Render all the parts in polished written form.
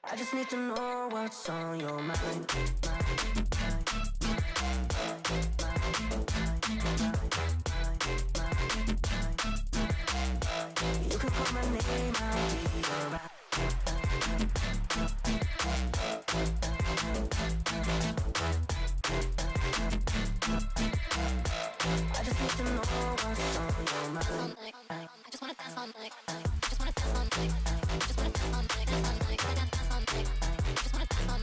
I just need to know what's on your mind. You can call my name, I'll be alright. I just need to know what's on your mind. I just wanna dance all night. I just wanna dance all night. I just wanna dance all night. Dance all night. Dance all night. I just wanna dance all night. I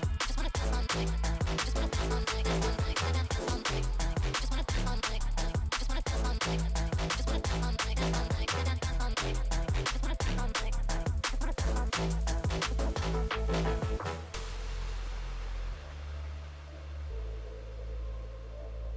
just wanna dance all night. I just wanna dance all night. Dance all night. Dance all night. I just wanna dance all night. I just wanna dance all night. I just wanna dance all night. Dance all night. Dance all night. I just wanna dance all night. I just wanna dance all night.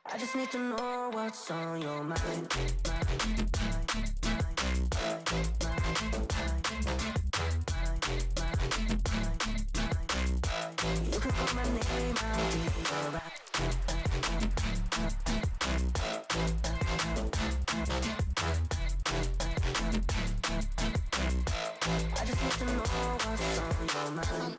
I just need to know what's on your mind. You can call my name, I'll be alright. I just need to know what's on your mind.